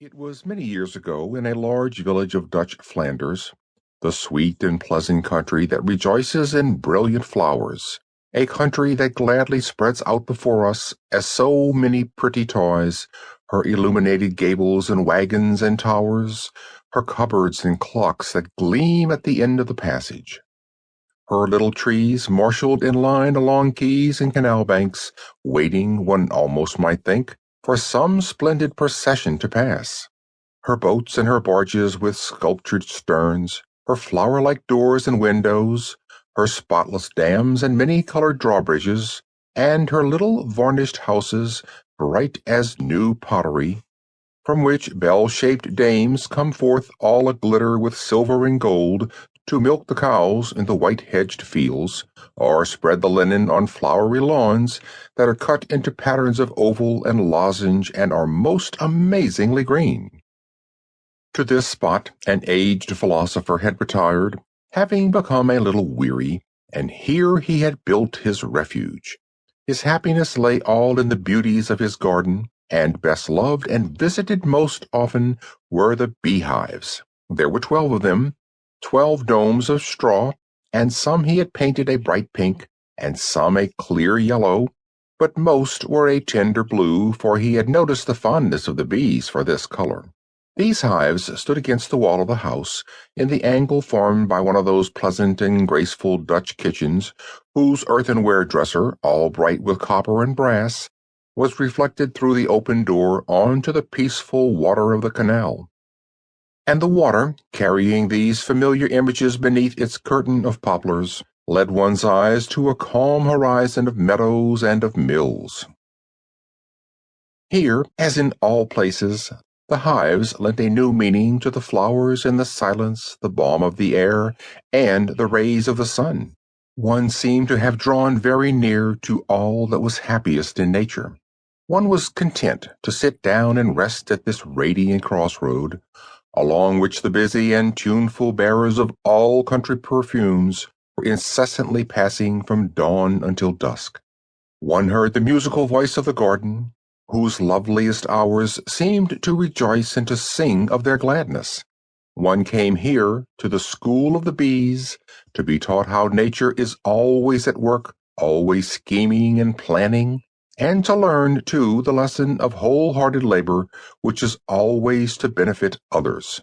It was many years ago in a large village of Dutch Flanders, the sweet and pleasant country that rejoices in brilliant flowers, a country that gladly spreads out before us as so many pretty toys, her illuminated gables and wagons and towers, her cupboards and clocks that gleam at the end of the passage. Her little trees marshaled in line along quays and canal banks, waiting, one almost might think, for some splendid procession to pass. Her boats and her barges with sculptured sterns, her flower-like doors and windows, her spotless dams and many-colored drawbridges, and her little varnished houses, bright as new pottery, from which bell-shaped dames come forth all a-glitter with silver and gold to milk the cows in the white-hedged fields, or spread the linen on flowery lawns that are cut into patterns of oval and lozenge and are most amazingly green. To this spot an aged philosopher had retired, having become a little weary, and here he had built his refuge. His happiness lay all in the beauties of his garden, and best loved and visited most often were the beehives. There were 12 of them, 12 domes of straw, and some he had painted a bright pink, and some a clear yellow, but most were a tender blue, for he had noticed the fondness of the bees for this color. These hives stood against the wall of the house, in the angle formed by one of those pleasant and graceful Dutch kitchens, whose earthenware dresser, all bright with copper and brass, was reflected through the open door on to the peaceful water of the canal. And the water, carrying these familiar images beneath its curtain of poplars, led one's eyes to a calm horizon of meadows and of mills. Here, as in all places, the hives lent a new meaning to the flowers and the silence, the balm of the air, and the rays of the sun. One seemed to have drawn very near to all that was happiest in nature. One was content to sit down and rest at this radiant crossroad, along which the busy and tuneful bearers of all country perfumes were incessantly passing from dawn until dusk. One heard the musical voice of the garden, whose loveliest hours seemed to rejoice and to sing of their gladness. One came here to the school of the bees to be taught how nature is always at work, always scheming and planning, and to learn, too, the lesson of wholehearted labor, which is always to benefit others.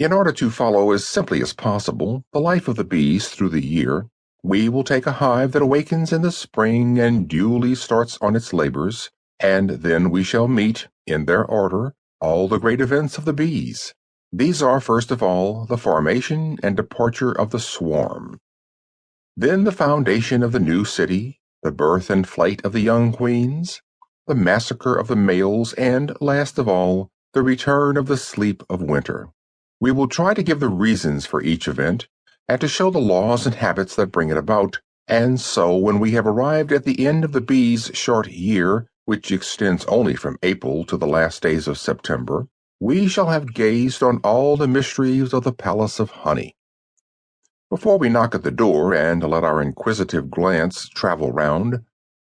In order to follow as simply as possible the life of the bees through the year, we will take a hive that awakens in the spring and duly starts on its labors, and then we shall meet, in their order, all the great events of the bees. These are, first of all, the formation and departure of the swarm, then the foundation of the new city, the birth and flight of the young queens, the massacre of the males, and, last of all, the return of the sleep of winter. We will try to give the reasons for each event, and to show the laws and habits that bring it about, and so when we have arrived at the end of the bees' short year, which extends only from April to the last days of September, we shall have gazed on all the mysteries of the palace of honey. Before we knock at the door and let our inquisitive glance travel round,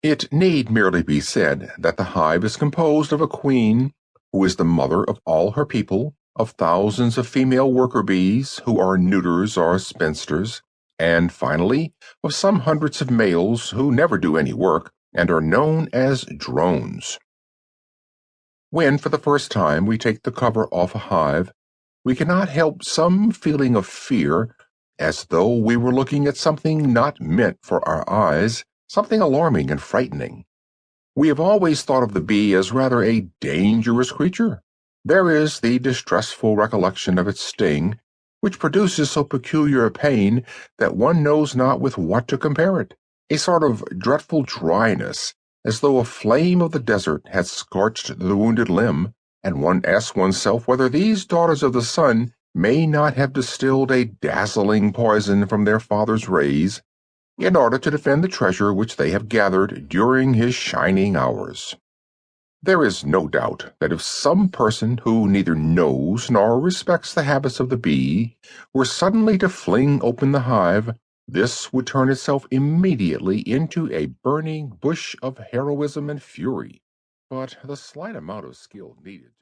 it need merely be said that the hive is composed of a queen, who is the mother of all her people, of thousands of female worker bees, who are neuters or spinsters, and finally of some hundreds of males who never do any work and are known as drones. When for the first time we take the cover off a hive, we cannot help some feeling of fear, as though we were looking at something not meant for our eyes, something alarming and frightening. We have always thought of the bee as rather a dangerous creature. There is the distressful recollection of its sting, which produces so peculiar a pain that one knows not with what to compare it, a sort of dreadful dryness, as though a flame of the desert had scorched the wounded limb, and one asks oneself whether these daughters of the sun may not have distilled a dazzling poison from their father's rays, in order to defend the treasure which they have gathered during his shining hours. There is no doubt that if some person who neither knows nor respects the habits of the bee were suddenly to fling open the hive, this would turn itself immediately into a burning bush of heroism and fury. But the slight amount of skill needed